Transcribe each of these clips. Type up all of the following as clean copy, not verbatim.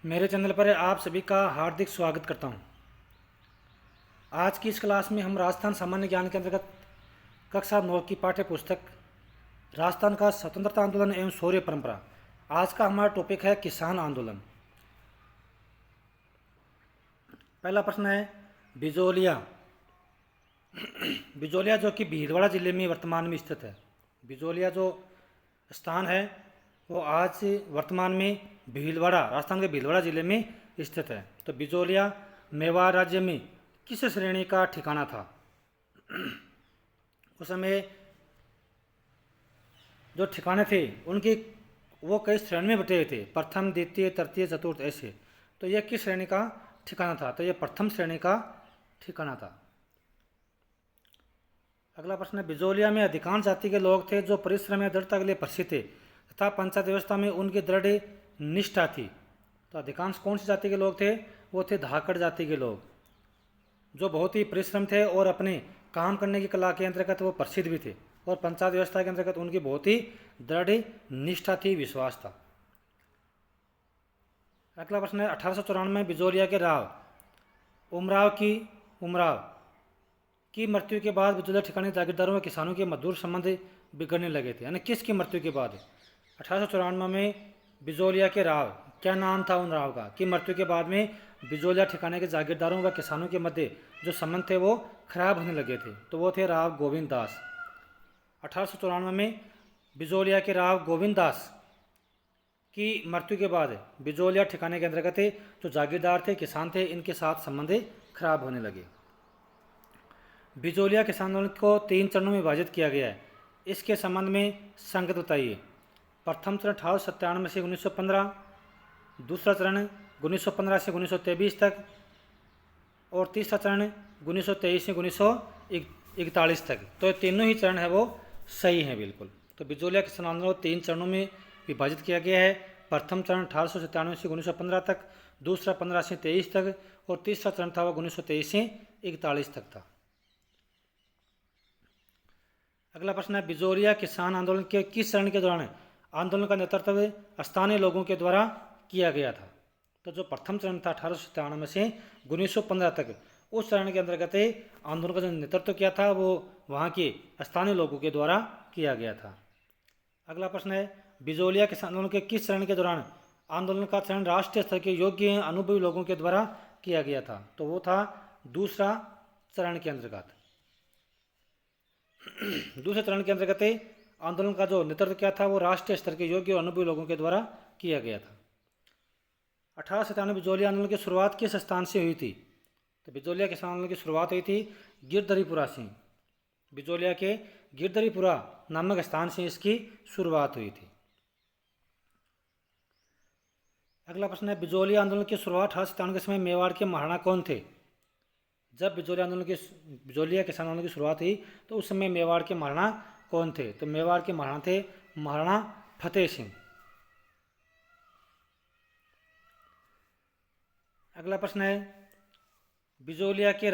मेरे चैनल पर आप सभी का हार्दिक स्वागत करता हूं। आज की इस क्लास में हम राजस्थान सामान्य ज्ञान के अंतर्गत कक्षा 9 की पाठ्य पुस्तक राजस्थान का स्वतंत्रता आंदोलन एवं शौर्य परंपरा, आज का हमारा टॉपिक है किसान आंदोलन। पहला प्रश्न है बिजोलिया। बिजोलिया जो कि भीलवाड़ा जिले में वर्तमान में स्थित है। बिजोलिया जो स्थान है वो आज वर्तमान में भीलवाड़ा, राजस्थान के भीलवाड़ा जिले में स्थित है। तो बिजोलिया मेवाड़ राज्य में किस श्रेणी का ठिकाना था? उस समय जो ठिकाने थे उनके वो कई श्रेणी में बटे हुए थे, प्रथम, द्वितीय, तृतीय, चतुर्थ, ऐसे। तो यह किस श्रेणी का ठिकाना था? तो यह प्रथम श्रेणी का ठिकाना था। अगला प्रश्न है बिजोलिया में अधिकांश जाति के लोग थे जो परिश्रम या दृढ़ता के लिए प्रसिद्ध थे तथा पंचायत व्यवस्था में उनकी दृढ़ निष्ठा थी। तो अधिकांश कौन सी जाति के लोग थे? वो थे धाकड़ जाति के लोग, जो बहुत ही परिश्रम थे और अपने काम करने की कला के अंतर्गत वो प्रसिद्ध भी थे, और पंचायत व्यवस्था के अंतर्गत उनकी बहुत ही दृढ़ निष्ठा थी, विश्वास था। अगला प्रश्न है 1894 में बिजोलिया के राव उमराव की मृत्यु के बाद बिजोलिया ठिकाने जागीरदारों व किसानों के मधुर संबंध बिगड़ने लगे थे। यानी किसकी मृत्यु के बाद? 1894 में बिजोलिया के राव, क्या नाम था उन राव का, की मृत्यु के बाद में बिजोलिया ठिकाने के जागीरदारों व किसानों के मध्य जो संबंध थे वो खराब होने लगे थे। तो वो थे राव गोविंद दास। 1894 में बिजोलिया के राव गोविंद दास की मृत्यु के बाद बिजोलिया ठिकाने के अंतर्गत जो जागीरदार थे, किसान थे, इनके साथ संबंध खराब होने लगे। बिजोलिया किसान आंदोलन को 3 चरणों में विभाजित किया गया है। इसके संबंध में संगत बताइए। प्रथम चरण 1897 से 1915, दूसरा चरण 1915 से 1923 तक, और तीसरा चरण 1923 से 1941 तक। तो ये तीनों ही चरण है वो सही हैं बिल्कुल। तो बिजोलिया किसान आंदोलन को 3 चरणों में विभाजित किया गया है। प्रथम चरण 1897 से 1915 तक, दूसरा 15 से 23 तक, और तीसरा चरण था वो 1923 से 41 तक था। अगला प्रश्न है बिजोलिया किसान आंदोलन के किस चरण के दौरान आंदोलन का नेतृत्व स्थानीय लोगों के द्वारा किया गया था? तो जो प्रथम चरण था 1897 से 1915 तक, उस चरण के अंतर्गत आंदोलन का जो नेतृत्व किया था वो वहाँ के स्थानीय लोगों के द्वारा किया गया था। अगला प्रश्न है बिजोलिया किसान आंदोलन के किस चरण के दौरान आंदोलन का चरण राष्ट्रीय स्तर के योग्य अनुभवी लोगों के द्वारा किया गया था? तो वो था दूसरा चरण के अंतर्गत। दूसरे चरण के अंतर्गत आंदोलन का जो नेतृत्व किया था वो राष्ट्रीय स्तर के योग्य और अनुभवी लोगों के द्वारा किया गया था। 1897 बिजोलिया आंदोलन की शुरुआत किस स्थान से हुई थी? तो बिजोलिया किसान आंदोलन की शुरुआत हुई थी गिरधरीपुरा से। बिजोलिया के गिरधरीपुरा नामक स्थान से इसकी शुरुआत हुई थी। अगला प्रश्न है बिजोलिया आंदोलन की शुरुआत 1897 के समय मेवाड़ के महाराणा कौन थे? जब बिजोलिया किसान आंदोलन की शुरुआत हुई तो उस समय मेवाड़ के महाराणा कौन थे? तो मेवाड़ के महाराणा थे महाराणा फतेह सिंह। अगला प्रश्न है बिजोलिया के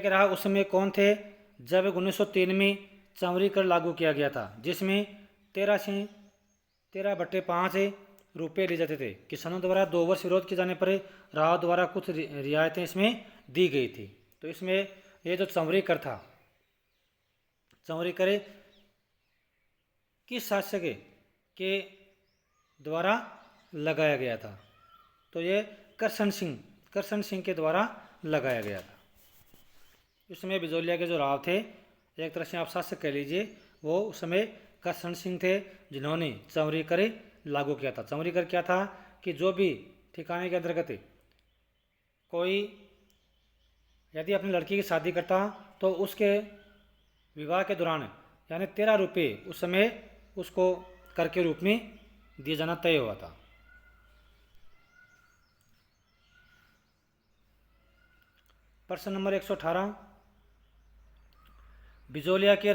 राव उस समय कौन थे जब 1903 में चंवरी कर लागू किया गया था, जिसमें 13/5 रुपये लिए जाते थे। किसानों द्वारा 2 वर्ष विरोध किए जाने पर राव द्वारा कुछ रियायतें इसमें दी गई थी। तो इसमें ये जो चंवरी कर था, चंवरी कर किस शासक के द्वारा लगाया गया था? तो ये करशन सिंह के द्वारा लगाया गया था। इसमें बिजोलिया के जो राव थे, एक तरह से आप शासक कह लीजिए, वो उस समय करशन सिंह थे जिन्होंने चंवरी कर लागू किया था। चंवरी कर क्या था कि जो भी ठिकाने के अंतर्गत कोई यदि अपनी लड़की की शादी करता तो उसके विवाह के दौरान यानी 13 रुपये उस समय उसको कर के रूप में दिया जाना तय हुआ था। प्रश्न नंबर 118 बिजोलिया के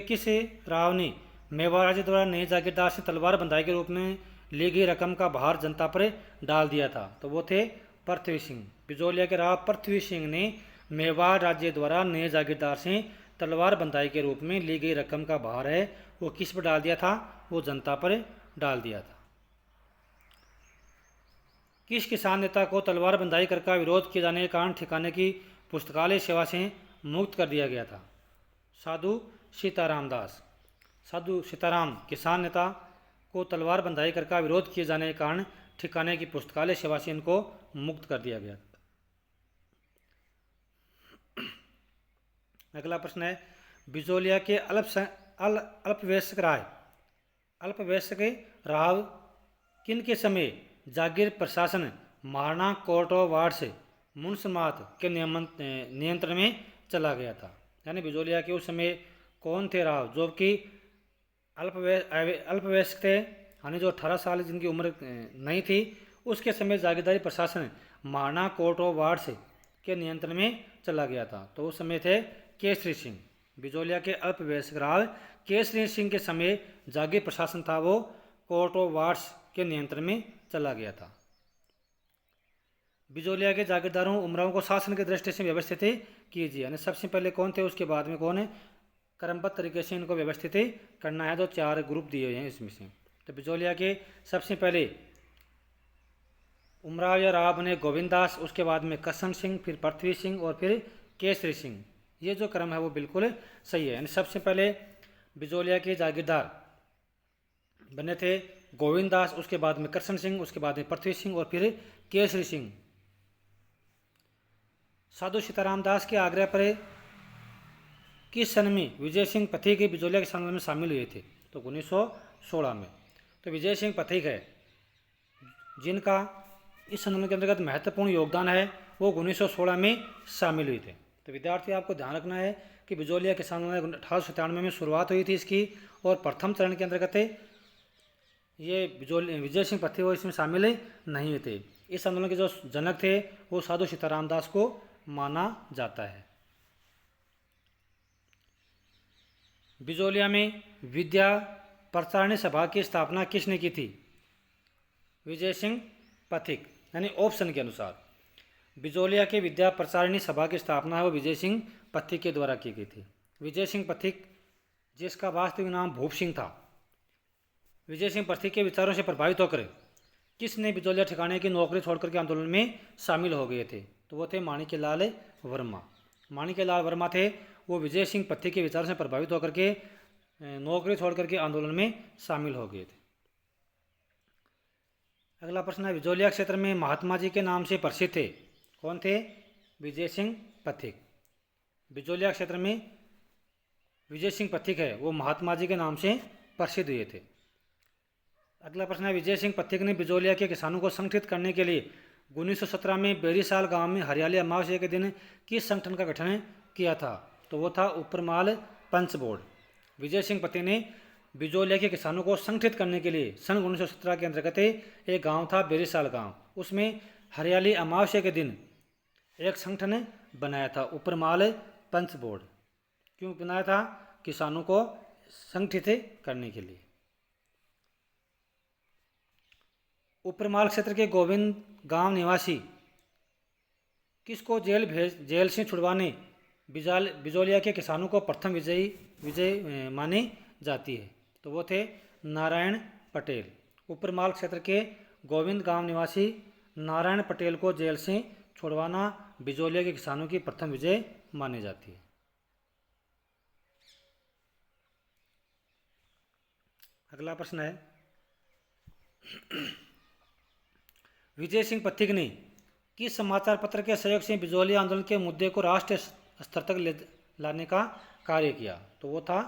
किस राव ने मेवाड़ राज्य द्वारा नए जागीरदार से तलवार बंधाई के रूप में ली गई रकम का भार जनता पर डाल दिया था? तो वो थे पृथ्वी सिंह। बिजोलिया के राव पृथ्वी सिंह ने मेवाड़ राज्य द्वारा नए जागीरदार से तलवार बंधाई के रूप में ली गई रकम का भार है वो किस पर डाल दिया था? वो जनता पर डाल दिया था। किस किसान नेता को तलवार बंदाई कर का विरोध किए जाने के कारण ठिकाने की पुस्तकालय सेवा से मुक्त कर दिया गया था? साधु सीताराम दास। साधु सीताराम किसान नेता को तलवार बंदाई कर का विरोध किए जाने के कारण ठिकाने की पुस्तकालय सेवा से इनको मुक्त कर दिया गया। अगला प्रश्न है, बिजोलिया के अल्पवयस्क राव किन के समय जागीर प्रशासन महाराणा कोटवाड़ से मुनसमात के नियंत्रण में चला गया था? यानी बिजोलिया के उस समय कौन थे राव जो कि अल्पवयस्क थे, यानी जो 18 साल जिनकी उम्र नहीं थी, उसके समय जागीरदारी प्रशासन महाराणा कोटवाड़ से के नियंत्रण में चला गया था? तो उस समय थे केसरी सिंह। बिजोलिया के अल्पवयस्क राव केसरी सिंह के समय जागीर प्रशासन था वो कोटवाड़ के नियंत्रण में चला गया था। बिजोलिया के जागीरदारों उमरावों को शासन की दृष्टि से व्यवस्थित कीजिए, यानी सबसे पहले कौन थे, उसके बाद में कौन है, क्रमबद्ध तरीके से इनको व्यवस्थित करना है। तो 4 ग्रुप दिए हुए हैं इसमें से। तो बिजोलिया के सबसे पहले उमराव या राव बने गोविंद दास, उसके बाद में करशन सिंह, फिर पृथ्वी सिंह और फिर केसरी सिंह। ये जो क्रम है वो बिल्कुल सही है। यानी सबसे पहले बिजोलिया के जागीरदार बने थे गोविंद दास, उसके बाद में करशन सिंह, उसके बाद में पृथ्वी सिंह और फिर केसरी सिंह। साधु सीताराम दास के आग्रह पर किस सन में विजय सिंह पथिक बिजोलिया के आंदोलन में शामिल हुए थे? तो 1916 में। तो विजय सिंह पथिक है जिनका इस आंदोलन के अंतर्गत महत्वपूर्ण योगदान है, वो 1916 में शामिल हुए थे। तो विद्यार्थी आपको ध्यान रखना है कि बिजोलिया किसान आंदोलन 1897 में शुरुआत हुई थी इसकी, और प्रथम चरण के अंतर्गत ये विजय सिंह पथिक वो इसमें शामिल नहीं हुए थे। इस आंदोलन के जो जनक थे वो साधु सीताराम दास को माना जाता है। बिजोलिया में विद्या प्रचारणी सभा की स्थापना किसने की थी? विजय सिंह पथिक। यानी ऑप्शन के अनुसार बिजोलिया के विद्या प्रचारिणी सभा की स्थापना है वो विजय सिंह पथिक के द्वारा की गई थी। विजय सिंह पथिक जिसका वास्तविक नाम भूप सिंह था, विजय सिंह पथिक के विचारों से प्रभावित होकर किसने बिजोलिया ठिकाने की नौकरी छोड़कर के आंदोलन में शामिल हो गए थे? तो वो थे माणिक्यलाल वर्मा। माणिक्यलाल वर्मा थे वो विजय सिंह पथिक के विचारों से प्रभावित होकर के नौकरी छोड़कर के आंदोलन में शामिल हो गए थे। अगला प्रश्न है, बिजोलिया क्षेत्र में महात्मा जी के नाम से प्रसिद्ध थे, कौन थे? विजय सिंह पथिक। बिजोलिया क्षेत्र में विजय सिंह पथिक है वो महात्मा जी के नाम से प्रसिद्ध हुए थे। अगला प्रश्न है, विजय सिंह पथिक ने बिजोलिया के किसानों को संगठित करने के लिए 1917 में बेरीसाल गांव में हरियाली अमावस्या के दिन किस संगठन का गठन किया था? तो वो था उपरमाल पंच बोर्ड। विजय सिंह पथिक ने बिजोलिया के किसानों को संगठित करने के लिए सन 1917 के अंतर्गत एक गांव था बेरीसाल गांव, उसमें हरियाली अमावस्या के दिन एक संगठन बनाया था उपरमाल पंच बोर्ड। क्यों बनाया था? किसानों को संगठित करने के लिए। उपरमाल क्षेत्र के गोविंद गांव निवासी किसको जेल से छुड़वाने बिजोलिया के किसानों को प्रथम विजय मानी जाती है? तो वो थे नारायण पटेल। उपरमाल क्षेत्र के गोविंद गांव निवासी नारायण पटेल को जेल से छुड़वाना बिजोलिया के किसानों की प्रथम विजय मानी जाती है। अगला प्रश्न है, विजय सिंह पथिक ने किस समाचार पत्र के सहयोग से बिजोलिया आंदोलन के मुद्दे को राष्ट्रीय स्तर तक लाने का कार्य किया? तो वो था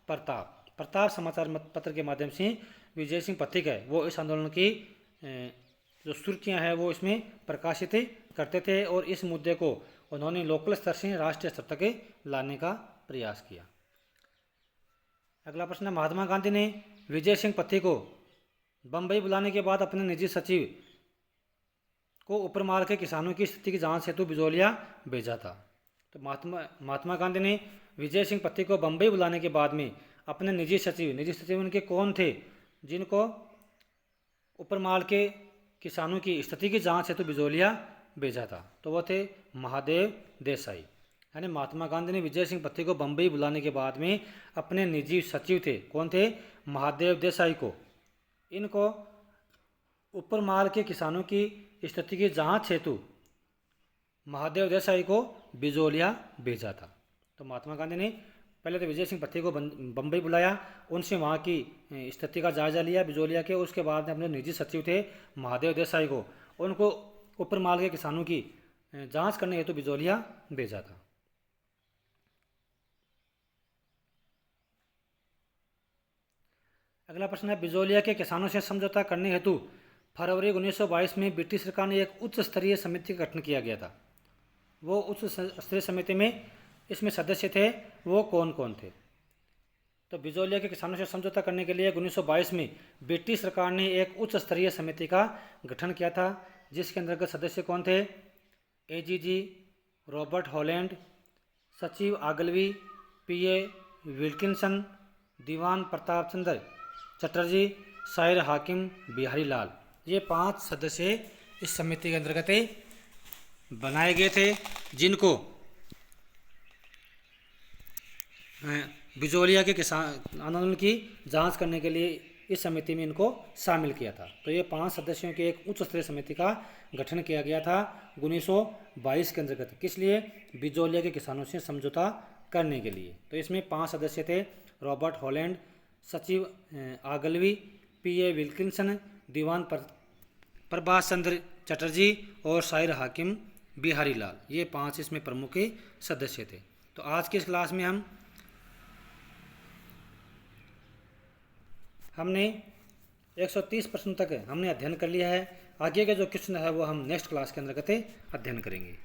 प्रताप समाचार पत्र के माध्यम से विजय सिंह पथिक है वो इस आंदोलन की जो सुर्खियां हैं वो इसमें प्रकाशित करते थे, और इस मुद्दे को उन्होंने लोकल स्तर से राष्ट्रीय स्तर तक लाने का प्रयास किया। अगला प्रश्न है, महात्मा गांधी ने विजय सिंह पथिक को बम्बई बुलाने के बाद अपने निजी सचिव को उपरमाल के किसानों की स्थिति की जांच हेतु बिजोलिया भेजा था। तो महात्मा गांधी ने विजय सिंह पथिक को बम्बई बुलाने के बाद में अपने निजी सचिव उनके कौन थे जिनको उपरमाल के किसानों की स्थिति की जांच हेतु बिजोलिया भेजा था? तो वो थे महादेव देसाई। यानी महात्मा गांधी ने विजय सिंह पत्ती को बम्बई बुलाने के बाद में अपने निजी सचिव थे, कौन थे, महादेव देसाई को, इनको ऊपर माल के किसानों की स्थिति की जांच हेतु महादेव देसाई को बिजोलिया भेजा था। तो महात्मा गांधी ने पहले तो विजय सिंह पत्ती को बम्बई बुलाया, उनसे वहाँ की स्थिति का जायजा लिया बिजोलिया के। उसके बाद अपने निजी सचिव थे महादेव देसाई को, उनको ऊपर माल के किसानों की जांच करने हेतु बिजोलिया भेजा था। अगला प्रश्न है, बिजोलिया के किसानों से समझौता करने हेतु फरवरी 1922 में ब्रिटिश सरकार ने एक उच्च स्तरीय समिति का गठन किया गया था। वो उच्च स्तरीय समिति में इसमें सदस्य थे, वो कौन कौन थे? तो बिजोलिया के किसानों से समझौता करने के लिए 1922 में ब्रिटिश सरकार ने एक उच्च स्तरीय समिति का गठन किया था, जिसके अंतर्गत सदस्य कौन थे? एजीजी, रॉबर्ट हॉलैंड, सचिव आगलवी, पीए विल्किंसन, दीवान प्रताप चंद्र चटर्जी, शायर हाकिम बिहारी लाल, ये 5 सदस्य इस समिति के अंतर्गत बनाए गए थे, जिनको बिजोलिया के किसान आंदोलन की जांच करने के लिए इस समिति में इनको शामिल किया था। तो ये 5 सदस्यों की एक उच्च स्तरीय समिति का गठन किया गया था 1922 के अंतर्गत। किस लिए? बिजोलिया के किसानों से समझौता करने के लिए। तो इसमें 5 सदस्य थे, रॉबर्ट हॉलैंड, सचिव आगलवी, पीए विल्किंसन, दीवान प्रभाष चंद्र चटर्जी और शायर हाकिम बिहारी लाल, ये 5 इसमें प्रमुख सदस्य थे। तो आज की इस क्लास में हमने 130 प्रश्न तक हमने अध्ययन कर लिया है। आगे के जो क्वेश्चन है वो हम नेक्स्ट क्लास के अंतर्गत अध्ययन करेंगे।